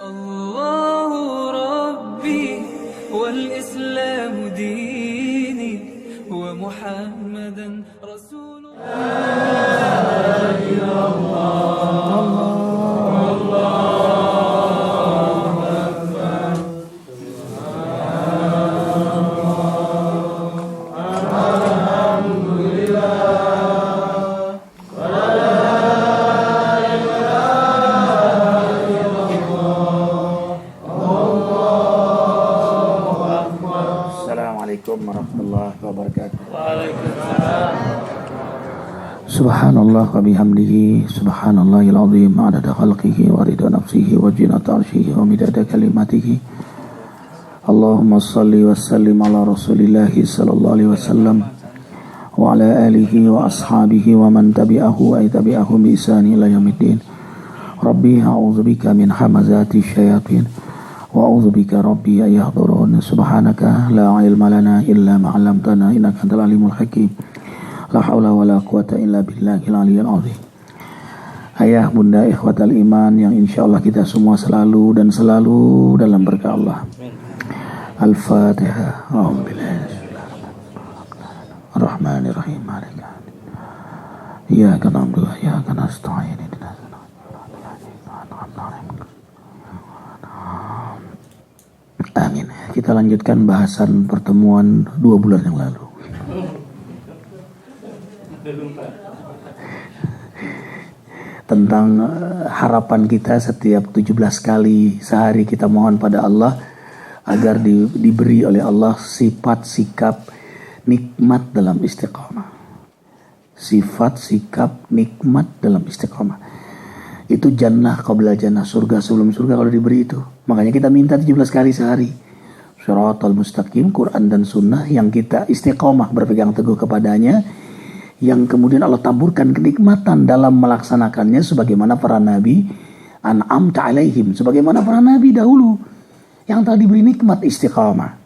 الله ربي والإسلام ديني ومحمدا رسول Assalamualaikum warahmatullahi wabarakatuh. Waalaikumsalam. Subhanallah wa bihamdihi subhanallahil azim adada khalqihi wa ridha nafsihi wa zinata arshihi wa midada kalimatihi. Allahumma salli wa sallim ala rasulillahi sallallahu alaihi wasallam wa ala alihi wa ashabihi wa man tabi'ahu wa tabi'ahu bi ihsan ila yaumiddin. Rabbi a'udzubika min hamazati syayatin wa a'udzubika rabbi an yahdurun. Subhanaka la ilma lana illa ma 'allamtana innaka antal alimul hakim. La haula wala quwata illa billahil aliyyil azim. Ayah, bunda, ikhwatal iman yang insyaallah kita semua selalu dan selalu dalam berkah Allah. Al-Fatihah. Bismillahirrahmanirrahim. Iyyaka na'budu wa iyyaka nasta'in. Amin. Kita lanjutkan bahasan pertemuan 2 bulan yang lalu. Tentang harapan kita setiap 17 kali sehari kita mohon pada Allah agar diberi oleh Allah sifat sikap nikmat dalam istiqamah. Sifat sikap nikmat dalam istiqamah. Itu jannah qabla jannah, surga sebelum surga kalau diberi itu. Makanya kita minta 17 kali sehari. Shiratal mustaqim, Quran dan sunnah yang kita istiqamah berpegang teguh kepadanya, yang kemudian Allah taburkan kenikmatan dalam melaksanakannya sebagaimana para nabi an'amta alaihim, sebagaimana para nabi dahulu yang telah diberi nikmat istiqamah.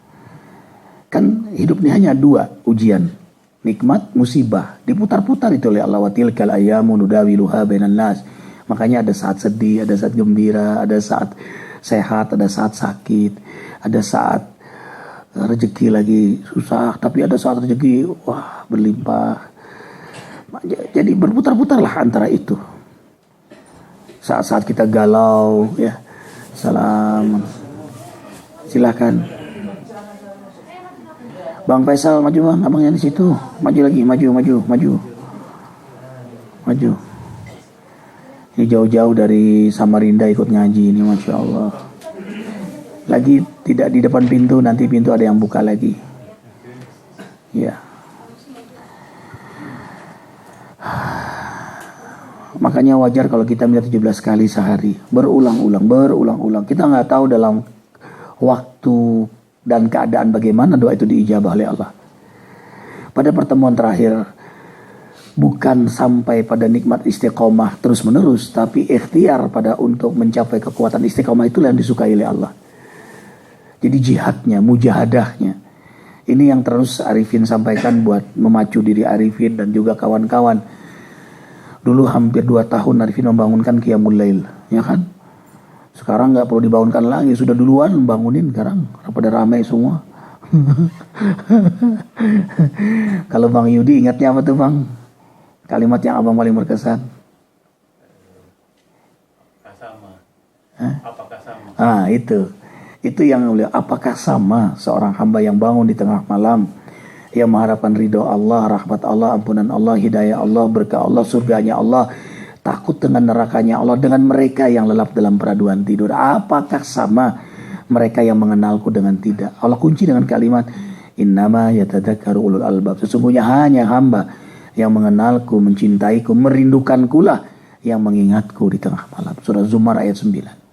Kan hidup ini hanya 2 ujian, nikmat, musibah, diputar-putar itu oleh Allah. Wa tilkal ayyamu nudawiluha bainan nas. Makanya ada saat sedih, ada saat gembira, ada saat sehat, ada saat sakit, ada saat rezeki lagi susah, tapi ada saat rezeki wah berlimpah. Jadi berputar-putarlah antara itu. Saat-saat kita galau, ya. Salam. Silakan. Bang Faisal maju bang, abangnya di situ. Maju lagi, maju. Ini jauh-jauh dari Samarinda ikut ngaji ini, Masya Allah. Lagi tidak di depan pintu, nanti pintu ada yang buka lagi. Ya. Makanya wajar kalau kita minta 17 kali sehari, berulang-ulang. Kita nggak tahu dalam waktu dan keadaan bagaimana doa itu diijabah oleh Allah. Pada pertemuan terakhir, bukan sampai pada nikmat istiqomah terus menerus, tapi ikhtiar pada untuk mencapai kekuatan istiqomah itulah yang disukai oleh Allah. Jadi jihadnya, mujahadahnya, ini yang terus Arifin sampaikan buat memacu diri Arifin dan juga kawan-kawan. Dulu hampir 2 tahun Arifin membangunkan Qiyamul Lail, ya kan? Sekarang nggak perlu dibangunkan lagi, sudah duluan bangunin sekarang, pada ramai semua. Kalau Bang Yudi ingatnya apa tuh Bang? Kalimat yang abang paling berkesan. Apakah sama? Itu yang mulia. Apakah sama seorang hamba yang bangun di tengah malam, yang mengharapkan ridho Allah, rahmat Allah, ampunan Allah, hidayah Allah, berkah Allah, surganya Allah, takut dengan nerakanya Allah, dengan mereka yang lelap dalam peraduan tidur? Apakah sama mereka yang mengenalku dengan tidak? Allah kunci dengan kalimat innama yatadzakkaru ulul albab. Sesungguhnya hanya hamba yang mengenalku, mencintaiku, merindukanku lah yang mengingatku di tengah malam. Surah Zumar ayat 9.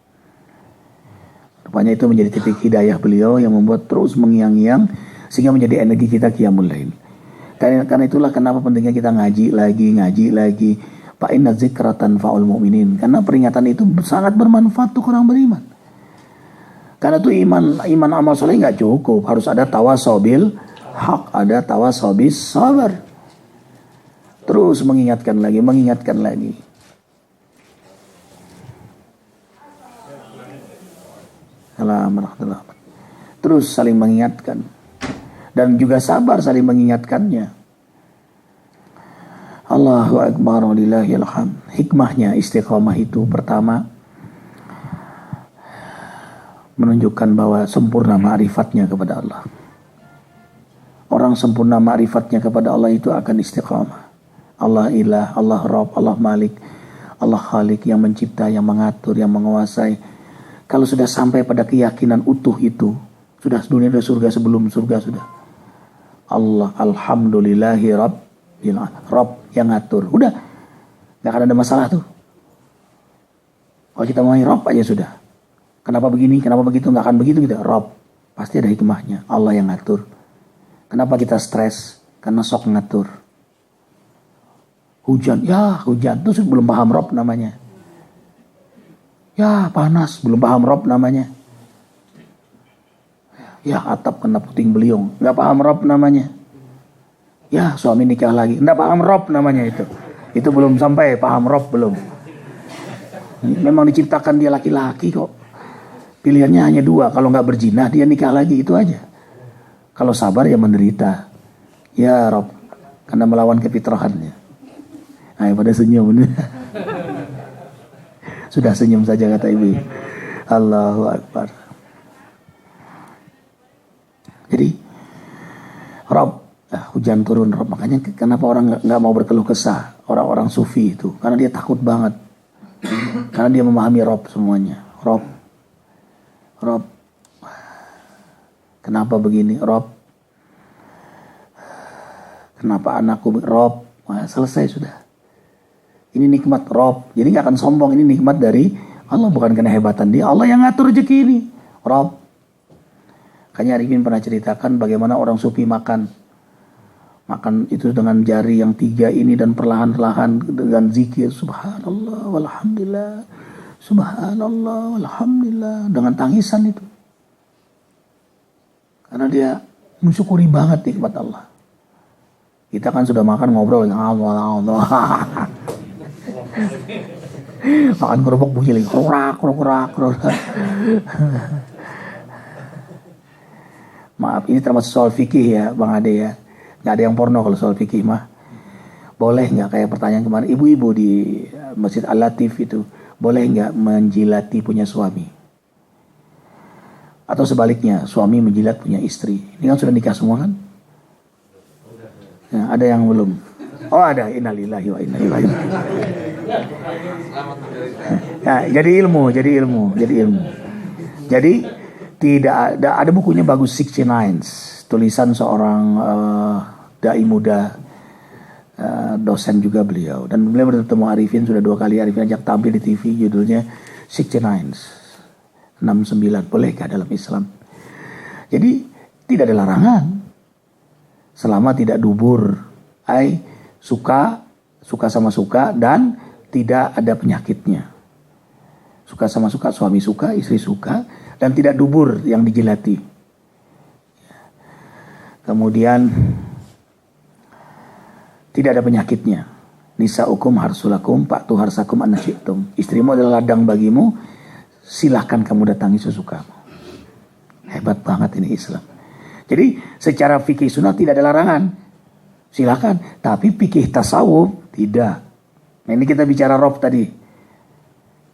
Rupanya itu menjadi titik hidayah beliau yang membuat terus mengiang-iang sehingga menjadi energi kita qiyamul lail. Karena itulah kenapa pentingnya kita ngaji lagi. Fa inna dzikra tanfa'ul mu'minin. Karena peringatan itu sangat bermanfaat untuk orang beriman. Karena itu iman amal soleh nggak cukup, harus ada tawasobil hak, ada tawasobis sabar. Terus mengingatkan lagi. Terus saling mengingatkan dan juga sabar saling mengingatkannya. Allahu Akbar walillahil hamd. Hikmahnya istiqomah itu pertama menunjukkan bahwa sempurna ma'rifatnya kepada Allah. Orang sempurna ma'rifatnya kepada Allah itu akan istiqomah. Allah ilah, Allah Rabb, Allah Malik, Allah Khalik, yang mencipta, yang mengatur, yang menguasai. Kalau sudah sampai pada keyakinan utuh itu, sudah dunia dan surga sebelum surga sudah. Allah alhamdulillahi rabbil alamin. Rabb yang ngatur. Udah. Gak akan ada masalah tuh. Kalau kita mau Rabb aja sudah. Kenapa begini, kenapa begitu, gak akan begitu gitu. Rabb. Pasti ada hikmahnya. Allah yang ngatur. Kenapa kita stres? Karena sok ngatur. Hujan, ya hujan. Terus belum paham Rabb namanya. Ya panas, belum paham Rabb namanya. Ya atap kena puting beliung, nggak paham Rabb namanya. Ya suami nikah lagi, nggak paham Rabb namanya itu. Itu belum sampai paham Rabb belum. Memang diciptakan dia laki-laki kok. Pilihannya hanya dua, kalau nggak berzina dia nikah lagi, itu aja. Kalau sabar ya menderita. Ya Rabb, karena melawan kefitrahannya. Nah, pada senyum. Sudah senyum saja kata ibu. Allahu Akbar. Jadi Rabb, hujan turun Rabb. Makanya kenapa orang nggak mau berkeluh kesah, orang-orang sufi itu, karena dia takut banget. Karena dia memahami Rabb semuanya. Rabb, kenapa begini? Rabb, kenapa anakku? Rabb, selesai sudah. Ini nikmat Rabb. Jadi gak akan sombong. Ini nikmat dari Allah, bukan karena hebatan dia. Allah yang ngatur rezeki ini. Rabb. Makanya Arifin pernah ceritakan bagaimana orang sufi makan itu dengan jari yang 3 ini dan perlahan-lahan dengan zikir subhanallah walhamdulillah, subhanallah walhamdulillah, dengan tangisan itu. Karena dia mensyukuri banget nikmat Allah. Kita kan sudah makan ngobrol Allah. Makan kerupuk bunyi lagi krorak. Maaf, ini termasuk soal fikih ya Bang Ade ya. Gak ada yang porno kalau soal fikih mah. Boleh gak kayak pertanyaan kemarin ibu-ibu di Masjid Al-Latif itu, boleh gak menjilati punya suami? Atau sebaliknya, suami menjilat punya istri? Ini kan sudah nikah semua kan? Ya, ada yang belum? Oh ada, innalillahi wa inna ilaihi raji'un. Nah, jadi ilmu. Jadi tidak ada bukunya bagus 69, tulisan seorang dai muda, dosen juga beliau, dan beliau bertemu Arifin sudah 2 kali. Arifin ajak tampil di TV, judulnya 69. Bolehkah dalam Islam? Jadi tidak ada larangan selama tidak dubur, suka sama suka dan tidak ada penyakitnya. Suka sama suka, suami suka, istri suka, dan tidak dubur yang dijilati. Kemudian tidak ada penyakitnya. Nisaukum harsulakum fa'tu harsakum anna syi'tum. Istrimu adalah ladang bagimu, silahkan kamu datangi sesukamu. Hebat banget ini Islam. Jadi secara fikih sunnah tidak ada larangan. Silakan, tapi fikih tasawuf tidak. Nah, ini kita bicara Rabb tadi.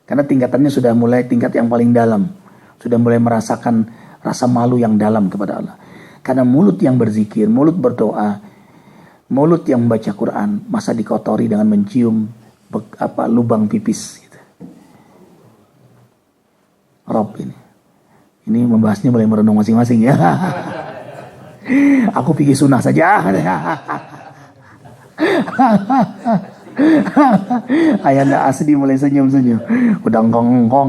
Karena tingkatannya sudah mulai tingkat yang paling dalam. Sudah mulai merasakan rasa malu yang dalam kepada Allah. Karena mulut yang berzikir, mulut berdoa, mulut yang membaca Quran, masa dikotori dengan mencium lubang pipis gitu. Rabb ini. Ini membahasnya mulai merenung masing-masing ya. Aku pikir sunnah saja. Ayanda Asdi mulai senyum-senyum. Udah ngkong-ngkong.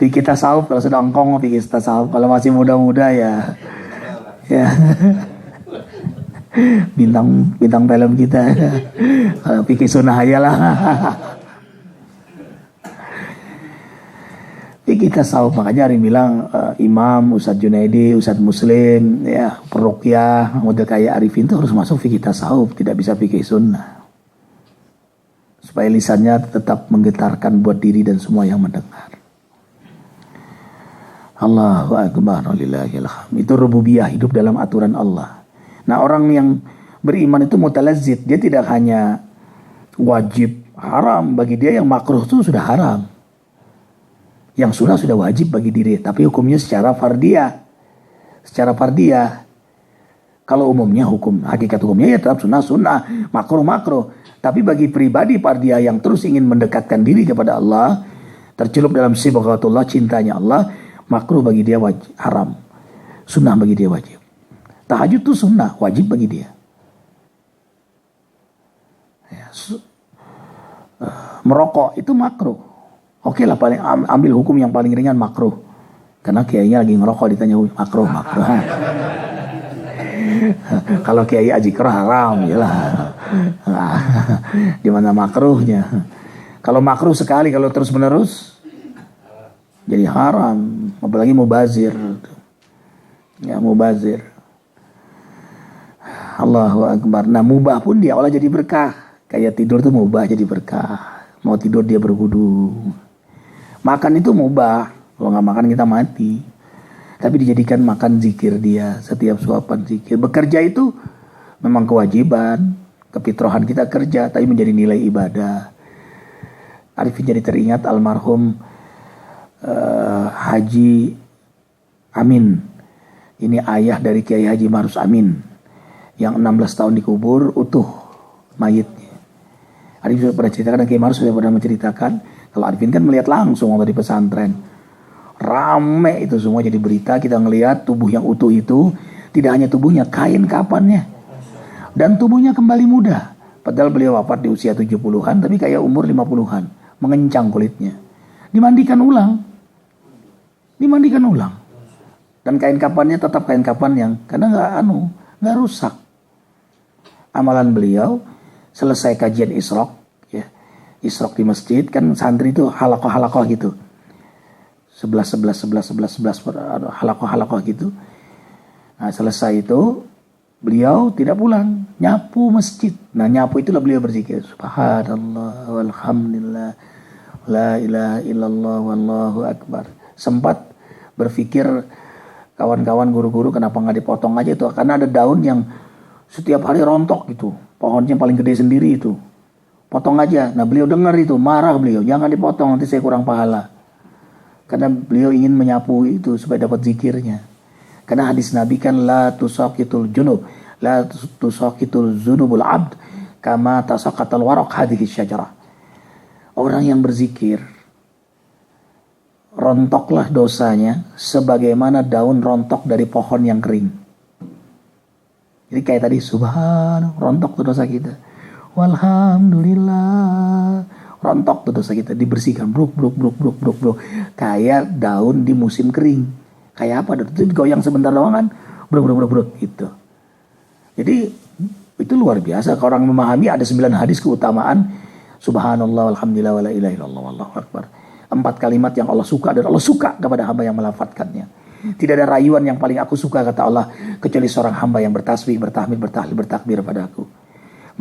Pikir tasawuf kalau sudah ngkong, pikir tasawuf. Kalau masih muda-muda ya. Bintang film kita. Kalau pikir sunnah aja lah. Fikih tasawuf, makanya hari bilang Imam, Ustadz Junaidi, Ustadz Muslim, ya peruqyah, model kayak Arifin itu harus masuk fikih tasawuf, tidak bisa fikih sunnah. Supaya lisannya tetap menggetarkan buat diri dan semua yang mendengar. Allahu Akbar, walillahil hamd. Itu rububiyah, hidup dalam aturan Allah. Nah, orang yang beriman itu mutalazzid, dia tidak hanya wajib, haram bagi dia, yang makruh itu sudah haram. Yang sudah wajib bagi diri, tapi hukumnya secara fardiyah. Secara fardiyah. Kalau umumnya hakikat hukumnya ya tetap sunnah, makruh. Tapi bagi pribadi fardiyah yang terus ingin mendekatkan diri kepada Allah, tercelup dalam sibghatullah, cintanya Allah, makruh bagi dia wajib, haram. Sunnah bagi dia wajib. Tahajud itu sunnah, wajib bagi dia. Ya, merokok itu makruh. Oke lah, paling ambil hukum yang paling ringan, makruh. Karena kiainya lagi ngerokok, ditanya makruh. Kalau kiai ajikro haram, ya lah. Di mana makruhnya? Kalau makruh sekali, kalau terus menerus jadi haram. Apalagi mubazir. Ya, mubazir. Allahu Akbar. Nah, mubah pun dia olah jadi berkah. Kayak tidur tuh mubah jadi berkah. Mau tidur dia berwudu. Makan itu mubah. Kalau nggak makan kita mati. Tapi dijadikan makan zikir dia, setiap suapan zikir. Bekerja itu memang kewajiban, kefitrahan kita kerja, tapi menjadi nilai ibadah. Arifin jadi teringat almarhum Haji Amin. Ini ayah dari Kiai Haji Marus Amin, yang 16 tahun dikubur utuh mayitnya. Arifin sudah pernah ceritakan, dan Kiai Marus sudah pernah menceritakan, kalau Arifin kan melihat langsung waktu di pesantren. Rame itu semua jadi berita, kita ngelihat tubuh yang utuh itu, tidak hanya tubuhnya, kain kapannya. Dan tubuhnya kembali muda. Padahal beliau wafat di usia 70-an, tapi kayak umur 50-an. Mengencang kulitnya. Dimandikan ulang. Dan kain kapannya tetap kain kapan yang, karena nggak rusak. Amalan beliau, selesai kajian Israq, ya, Israq di masjid, kan santri itu halakoh gitu. 11 halakoh gitu. Nah, selesai itu beliau tidak pulang, nyapu masjid. Nah, nyapu itulah beliau berzikir, subhanallah walhamdulillah la ilaha illallah wallahu akbar. Sempat berpikir kawan-kawan guru-guru kenapa nggak dipotong aja itu, karena ada daun yang setiap hari rontok gitu, pohonnya paling gede sendiri itu, potong aja. Nah, beliau dengar itu, marah beliau, jangan dipotong, nanti saya kurang pahala. Karena beliau ingin menyapu itu supaya dapat zikirnya. Karena hadis Nabi kan, la tusaqitul zunubul abd kama tasaqatal waraq hadhihi syajarah. Orang yang berzikir, rontoklah dosanya sebagaimana daun rontok dari pohon yang kering. Jadi kayak tadi, subhanallah, rontok tuh dosa kita. Walhamdulillah, rontok tuh dosa kita, dibersihkan, bruk. Kayak daun di musim kering. Kayak apa? Itu goyang sebentar doang kan, bruk gitu. Jadi itu luar biasa. Kalau orang memahami, ada 9 hadis keutamaan subhanallah walhamdulillah wala ilaha illallah wallahu akbar. 4 kalimat yang Allah suka, dan Allah suka kepada hamba yang melafadzkannya. Tidak ada rayuan yang paling aku suka, kata Allah, kecuali seorang hamba yang bertasbih, bertahmid, bertahlil, bertakbir pada aku.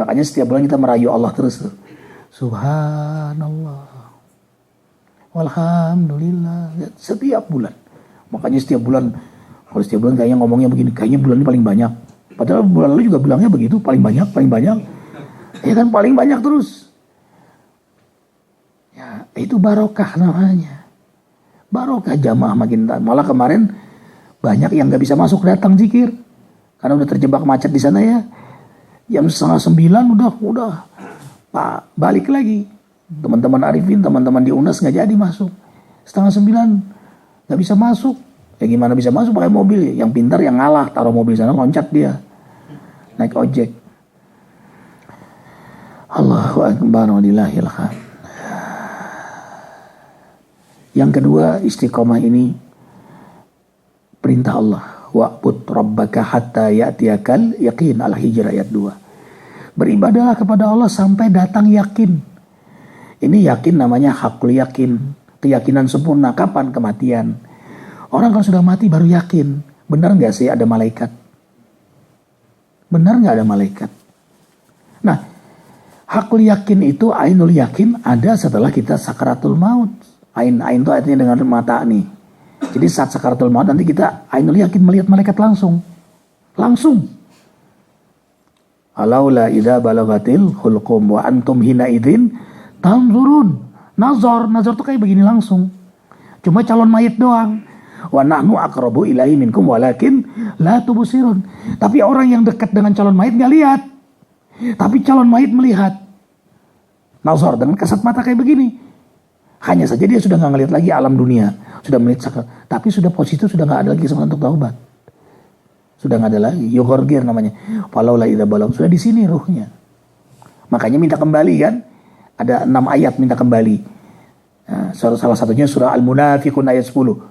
Makanya setiap bulan kita merayu Allah terus tuh. Subhanallah walhamdulillah, setiap bulan. Makanya setiap bulan, kalau setiap bulan kayaknya ngomongnya begini, kayaknya bulan ini paling banyak. Padahal bulan lalu juga bilangnya begitu, paling banyak. Ya kan, paling banyak terus. Ya, itu barokah namanya. Barokah, jamaah makin taat. Malah kemarin banyak yang gak bisa masuk datang zikir karena udah terjebak macet di sana ya. Jam 8:30 udah Pak balik lagi. Teman-teman Arifin, teman-teman di UNAS nggak jadi masuk. 8:30 nggak bisa masuk. Ya gimana bisa masuk, pakai mobil. Yang pintar yang ngalah, taruh mobil sana, loncat dia, naik ojek. Allahu akbar walillahil hamd. Yang kedua, istiqomah ini perintah Allah. Wa'bud rabbaka hatta ya'tiyakal yaqin, Al-Hijr ayat 2. Beribadahlah kepada Allah sampai datang yakin. Ini yakin namanya hakul yakin, keyakinan sempurna. Kapan? Kematian. Orang kalau sudah mati baru yakin. Benar nggak sih ada malaikat? Benar nggak ada malaikat? Nah, hakul yakin itu, ainul yakin, ada setelah kita sakaratul maut. Ain itu artinya dengan mata nih. Jadi saat sakaratul maut nanti kita ainul yakin melihat malaikat langsung. Alaula idza balagatil hulqum wa antum hina idzin tanzurun. Nazar tuh kayak begini langsung. Cuma calon mayit doang. Wa nahnu aqrabu ilaihi minkum walakin la tubsirun. Tapi orang yang dekat dengan calon mayit enggak lihat. Tapi calon mayit melihat. Nazar dengan kasat mata kayak begini. Hanya saja dia sudah enggak ngelihat lagi alam dunia. Sudah melihat sakral. Tapi sudah posisi sudah enggak ada lagi kesempatan untuk taubat. Sudah enggak ada lagi. Yughorgir namanya. Falaula idza balag. Sudah di sini ruhnya. Makanya minta kembali kan. Ada 6 ayat minta kembali. Nah, salah satunya surah Al-Munafiqun ayat 10.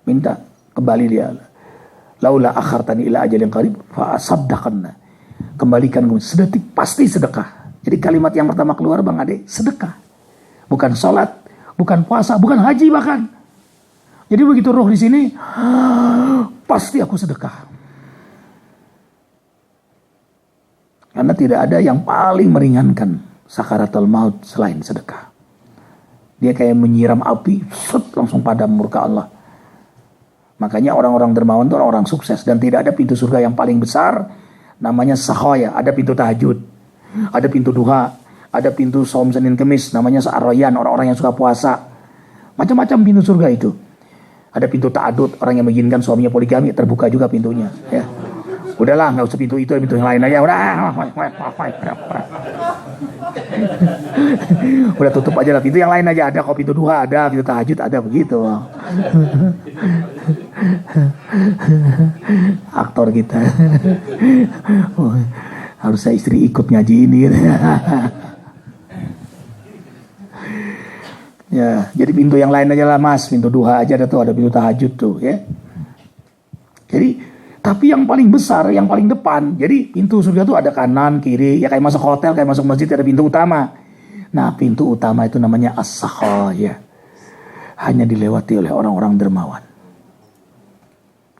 Minta kembali dia. Laula akhartani ila ajalin qarib fa asaddaqanna. Kembalikan gue sedetik pasti sedekah. Jadi kalimat yang pertama keluar Bang Ade, sedekah. Bukan sholat, bukan puasa, bukan haji bahkan. Jadi begitu roh di sini, pasti aku sedekah. Karena tidak ada yang paling meringankan sakaratul maut selain sedekah. Dia kayak menyiram api, langsung padam murka Allah. Makanya orang-orang dermawan itu orang sukses. Dan tidak ada pintu surga yang paling besar, namanya sahoya. Ada pintu tahajud, ada pintu duha, ada pintu saum Senin Kemis, namanya sa'arroyan, orang-orang yang suka puasa. Macam-macam pintu surga itu. Ada pintu ta'adud, orang yang menginginkan suaminya poligami, terbuka juga pintunya. Ya. Udahlah, nggak usah pintu itu, pintu yang lain aja. Udah tutup aja lah. Pintu yang lain aja ada. Kok pintu duha ada, pintu tahajud ada, begitu. Aktor kita. Harusnya istri ikut ngaji ini. Ya, jadi pintu yang lain aja lah Mas. Pintu duha aja ada tuh, ada pintu tahajud tuh, ya. Jadi tapi yang paling besar, yang paling depan. Jadi pintu surga itu ada kanan, kiri. Ya kayak masuk hotel, kayak masuk masjid ada pintu utama. Nah pintu utama itu namanya as-sakhaya. Hanya dilewati oleh orang-orang dermawan.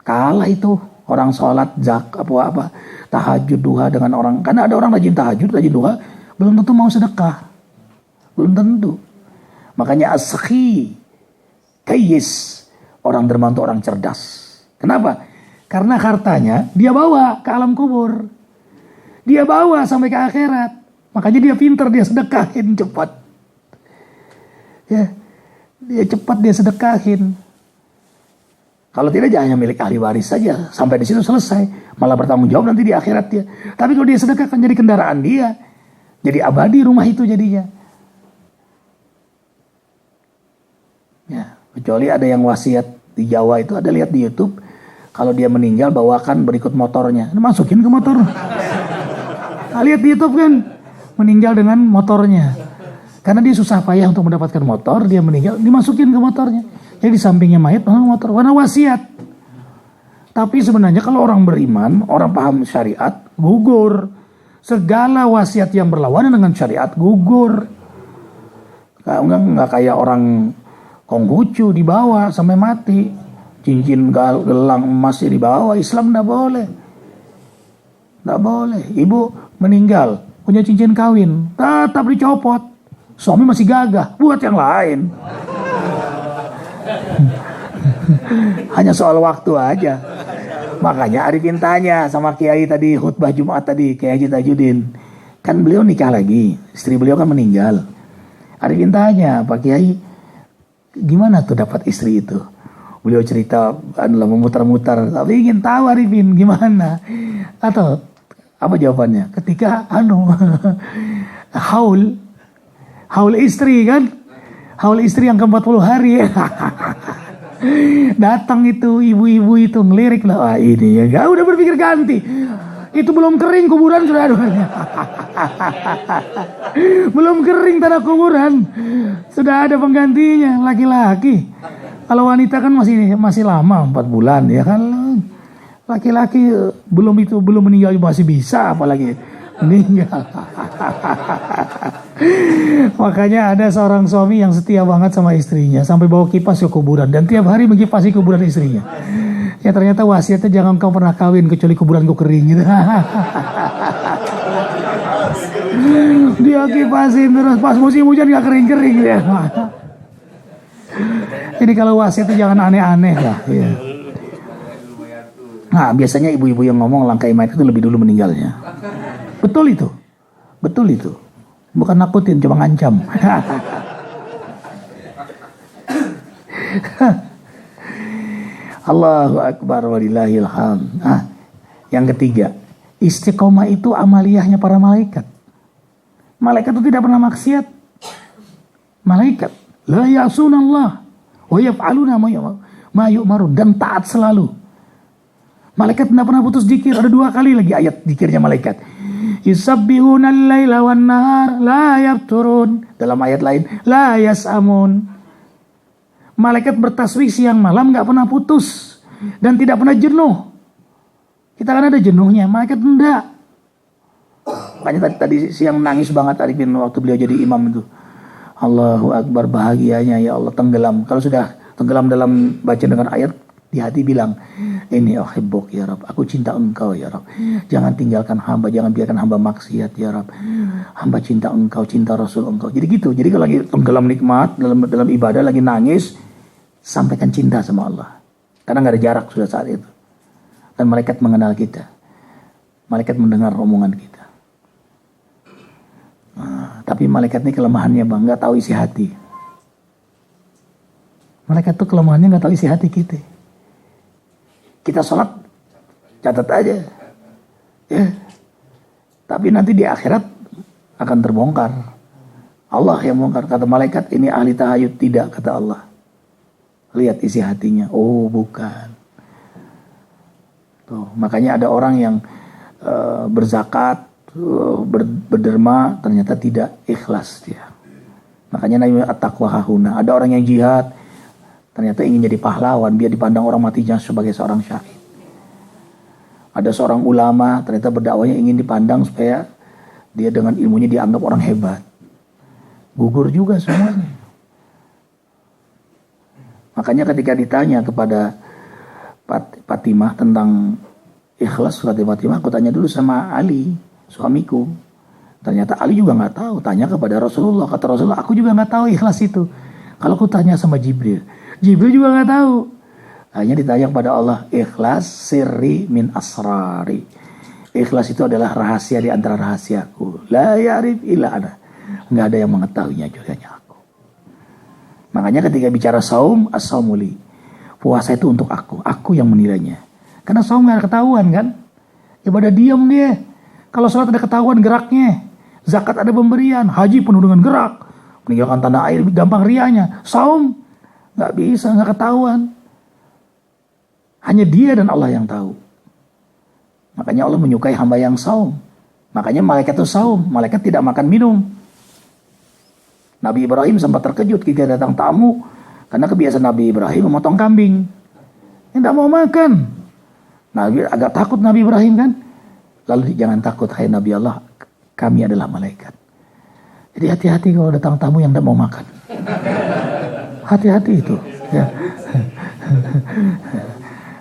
Kalah itu orang sholat, apa tahajud, duha dengan orang. Karena ada orang rajin tahajud, rajin duha. Belum tentu mau sedekah. Belum tentu. Makanya as-sakhi. Kayis. Orang dermawan itu orang cerdas. Kenapa? Karena hartanya dia bawa ke alam kubur. Dia bawa sampai ke akhirat. Makanya dia pintar, dia sedekahin cepat. Ya, dia cepat dia sedekahin. Kalau tidak jangan hanya milik ahli waris saja. Sampai di situ selesai. Malah bertanggung jawab nanti di akhirat dia. Tapi kalau dia sedekahkan jadi kendaraan dia. Jadi abadi rumah itu jadinya. Ya, kecuali ada yang wasiat di Jawa itu, ada lihat di YouTube. Kalau dia meninggal bawakan berikut motornya. Masukin ke motor. Nah, lihat di YouTube kan. Meninggal dengan motornya. Karena dia susah payah untuk mendapatkan motor. Dia meninggal dimasukin ke motornya. Jadi di sampingnya mayat motor. Warna wasiat. Tapi sebenarnya kalau orang beriman. Orang paham syariat. Gugur. Segala wasiat yang berlawanan dengan syariat. Gugur. Nggak kayak orang Konghucu dibawa sampai mati. Cincin gelang emasnya dibawa. Islam tidak boleh. Tidak boleh. Ibu meninggal, punya cincin kawin, tetap dicopot. Suami masih gagah, buat yang lain. Hanya soal waktu aja. Makanya Arifin tanya sama Kiai tadi, khutbah Jumat tadi, Kiai Haji Tajuddin. Kan beliau nikah lagi, istri beliau kan meninggal. Arifin tanya, Pak Kiai, gimana tuh dapat istri itu? Beliau cerita adalah memutar-mutar, tapi ingin tahu Arifin gimana. Atau apa jawabannya? Ketika haul istri kan, haul istri yang ke-40 hari. Datang itu ibu-ibu itu ngelirik lah, wah ini ya, udah berpikir ganti. Itu belum kering kuburan sudah ada. Belum kering tanah kuburan, sudah ada penggantinya, laki-laki. Kalau wanita kan masih lama 4 bulan ya kan. Laki-laki belum meninggal masih bisa, apalagi meninggal. Makanya ada seorang suami yang setia banget sama istrinya sampai bawa kipas ke kuburan dan tiap hari mengkipasi kuburan istrinya. Ya ternyata wasiatnya jangan kau pernah kawin kecuali kuburanku kering gitu. Dia kipasin terus pas musim hujan gak kering-kering ya. Jadi kalau wasiat itu jangan aneh-aneh lah. Ya. Nah, biasanya ibu-ibu yang ngomong langkai mayat itu lebih dulu meninggalnya. Betul itu. Betul itu. Bukan nakutin, cuma ngancam. Allahu Akbar walillahil hamd. Yang ketiga, istiqomah itu amaliyahnya para malaikat. Malaikat itu tidak pernah maksiat. Malaikat la ya'sunallah wa yaf'aluna ma yu'maru, dan taat selalu. Malaikat tidak pernah putus zikir. Ada 2 kali lagi ayat zikirnya malaikat. Yusabbihuna al-laila wan nahar la yafturun. Dalam ayat lain la yas'amun. Malaikat bertasbih siang malam enggak pernah putus dan tidak pernah jenuh. Kita kan ada jenuhnya, malaikat enggak. Makanya tadi siang nangis banget Arifin waktu beliau jadi imam itu. Allahu Akbar, bahagianya ya Allah tenggelam. Kalau sudah tenggelam dalam baca dengan ayat, di hati bilang, ini uhibbuk ya Rabb, aku cinta engkau ya Rabb. Jangan tinggalkan hamba, jangan biarkan hamba maksiat ya Rabb. Hamba cinta engkau, cinta Rasul engkau. Jadi gitu. Jadi kalau lagi tenggelam nikmat dalam ibadah, lagi nangis, sampaikan cinta sama Allah. Karena nggak ada jarak sudah saat itu. Dan malaikat mengenal kita. Malaikat mendengar omongan kita. Tapi malaikat ini kelemahannya bang, nggak tahu isi hati. Malaikat tuh kelemahannya nggak tahu isi hati kita. Kita sholat, catat aja. Ya. Tapi nanti di akhirat akan terbongkar. Allah yang bongkar. Kata malaikat, ini ahli tahayud. Tidak, kata Allah. Lihat isi hatinya. Oh, bukan. Tuh, makanya ada orang yang berzakat, berderma, ternyata tidak ikhlas dia. Makanya namanya at-taqwa hahuna. Ada orang yang jihad, ternyata ingin jadi pahlawan, biar dipandang orang matinya sebagai seorang syahid. Ada seorang ulama, ternyata berdakwahnya ingin dipandang supaya dia dengan ilmunya dianggap orang hebat. Gugur juga semuanya. Makanya ketika ditanya kepada Fatimah tentang ikhlas surat Fatimah, aku tanya dulu sama Ali, suamiku. Ternyata Ali juga nggak tahu. Tanya kepada Rasulullah, kata Rasulullah, aku juga nggak tahu ikhlas itu. Kalau aku tanya sama Jibril juga nggak tahu. Hanya ditanya kepada Allah, ikhlas sirri min asrari. Ikhlas itu adalah rahasia di antara rahasiaku. La ya'rif illa ana. Nggak ada yang mengetahuinya kecuali aku. Makanya ketika bicara saum, as-saumuli. Puasa itu untuk aku yang menilainya. Karena saum nggak ada ketahuan kan. Ibadah diam dia. Kalau sholat ada ketahuan geraknya. Zakat ada pemberian. Haji penuh dengan gerak. Meninggalkan tanah air gampang rianya. Saum nggak bisa, nggak ketahuan. Hanya dia dan Allah yang tahu. Makanya Allah menyukai hamba yang saum. Makanya malaikat itu saum. Malaikat tidak makan minum. Nabi Ibrahim sempat terkejut ketika datang tamu. Karena kebiasaan Nabi Ibrahim memotong kambing. Tidak mau makan. Nabi agak takut Nabi Ibrahim kan. Lalu jangan takut hai Nabi Allah. Kami adalah malaikat. Jadi hati-hati kalau datang tamu yang tidak mau makan. Hati-hati itu. Ya.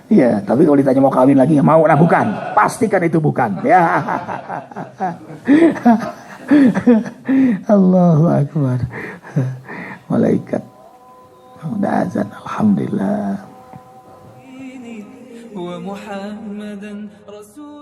Iya, tapi kalau ditanya mau kawin lagi, mau? Nah bukan. Pastikan itu bukan. Ya. Allahu Akbar. Malaikat. Udah azan. Alhamdulillah. ومحمدا رسول